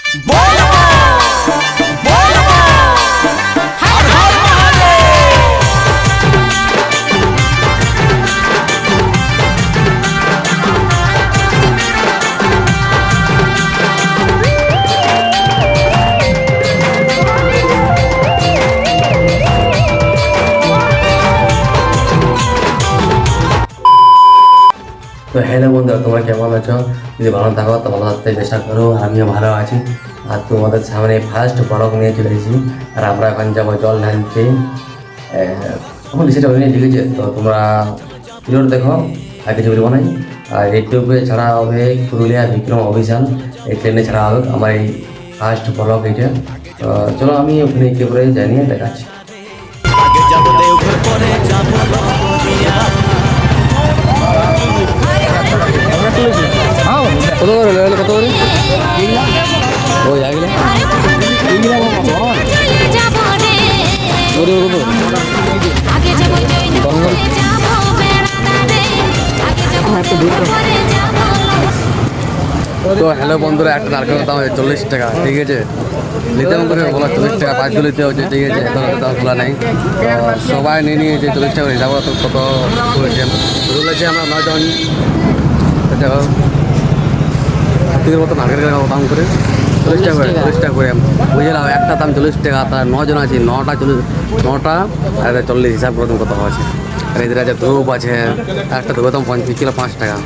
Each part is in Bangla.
তো হ্যালো বন্ধুরা, তোমরা কেমন আছো? যদি ভালো থাকো তো ভালো থাকতে চেষ্টা করো, আমিও ভালো আছি। আর তোমাদের সামনে ফার্স্ট ব্লগ নিয়ে চলে এসেছি। আর আমরা এখন যাবো জল ঢালতে। আমার সেটা নিয়ে ঠিক আছে, তো তোমরা ভিডিও দেখো আর কিছু বলবো নাই। আর ইউটিউবে ছাড়া হবে পুরুলিয়া বিক্রম অভিযান, এই ট্রেনে ছাড়া হবে আমার এই ফার্স্ট ব্লগ এইটা। তো চলো আমি ওখানে কি করে জানিয়ে দেখাচ্ছি। কত করে কত করে ওই আগলে তো হ্যালো বন্ধুরা, একটা নারকেলের দাম 40 টাকা, ঠিক আছে? নিতে করে বলা 40 টাকা 5 কিলো নিতে হচ্ছে, ঠিক আছে? এখন দাম খোলা নাই, সবাই নিয়ে নিয়েছে 40 টাকা হিসাব কত করেছে। বলেছে আমরা 9 জন দেখো মতো নারকেল দাম করে 40 টাকা করে, 40 টাকা করে বুঝলাম। একটা দাম 40 টাকা, তার 9 জন আছে, 9টা আর 40 হিসাব করে কত আছে। আর এদের আছে ধূপ আছে, একটা ধূপের দাম 5 কিলো 5 টাকা।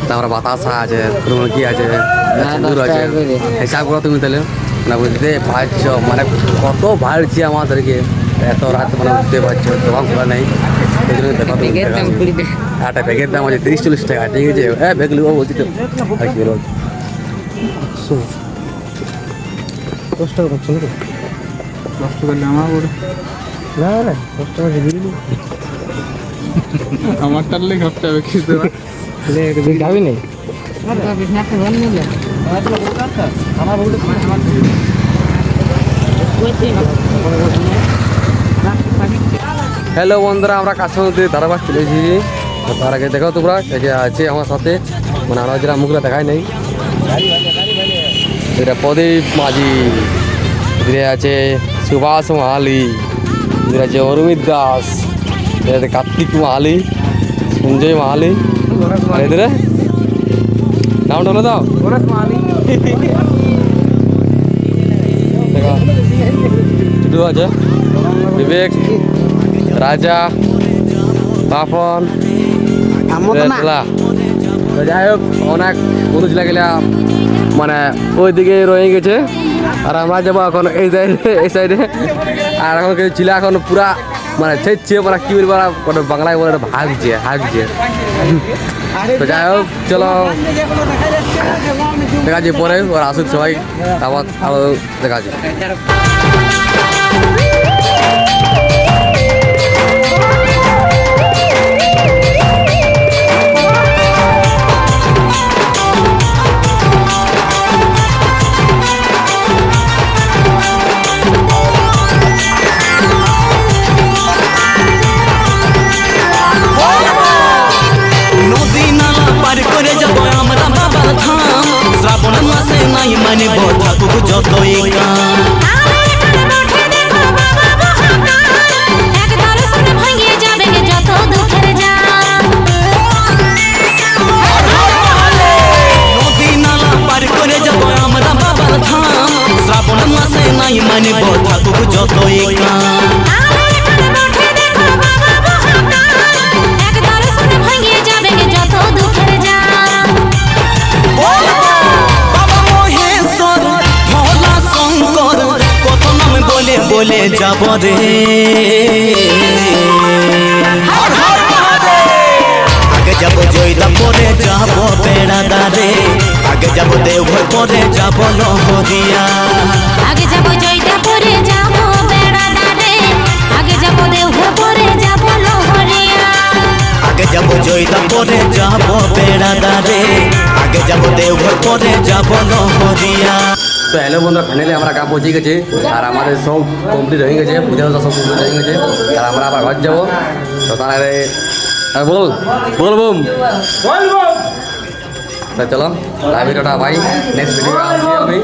তারপরে বাতাসা আছে, কি আছে, সিঁদুর আছে, হিসাব করো তুমি তাহলে না বুঝতে পারছো। মানে কত ভাড়ছে আমাদেরকে, এত রাত মানে বুঝতে পারছো, দোকান খোলা নেই। এই জন্য একটা ব্যাগের দাম আছে 30-40 টাকা, ঠিক আছে? হ্যাঁ ব্যাগ লিখবো বলছি তো, আর কি বলো 10 টাকা পাচ্ছ না? 10 টাকা আমার না না 10 টাকা আমার টানলে খরচা হবে কিছু যাবি নেই। হ্যালো বন্ধুরা, আমরা কাশ্মীর ধারাবাস চলে এসেছি। তার আগে দেখো তোমরা আছে আমার সাথে, মানে আমরা যেটা মুখটা দেখাই নেই। এটা প্রদীপ মাঝি, এদিকে আছে সুভাষ মাহালি, এদিকে আছে অরবিন্দ দাস, এদিকে কার্তিক মাহালি, সঞ্জয় মাহালি, আর এদের নামটা হলো দাও ছোটু আছে, বিবেক, রাজা, বাপন, যাই হোক অনেক পুরুষ লাগলে মানে ওইদিকে রয়ে গেছে। আর আমরা যাবো এখন এই সাইডে। আর এখন কিছু ছিল এখন পুরা মানে ছেড়ছে, মানে কি বলবো মানে বাংলায় বলে হাগছে। তো যাই হোক চলো দেখা যাচ্ছে পরে, ওরা আসুক সবাই, আবার দেখা যাচ্ছে। শ্রাবণ মাসে নাই মানে থাকুক যতই নদী নালা পার করে যাব আমরা বাবার ধাম। শ্রাবণ মাসে নাই মানে থাকুক যতই বলে যাব রে, আগে যাব জয়দা পরে যাব বেড়াদারে, আগে যাব দেওঘর পরে যাব লহরিয়া, আগে যাব জয়দা পরে যাব বেড়াদারে, আগে যাব দেওঘর পরে যাব লহরিয়া, আগে যাব জয়দা পরে যাব বেড়াদারে, আগে যাব দেওঘর পরে যাব লহরিয়া। তো হ্যালো বন্ধুরা, ফাইনালি আমরা কাজ পৌঁছে গেছি। আর আমাদের সব কমপ্লিট হয়ে গেছে, পূজা সব কমপ্লিট হয়ে গেছে। আর আমরা আবার ঘর যাবো। তো তার বলবো চলো ভিডিওটা ভাই নেক্সট ভিডিও আসছি আমি।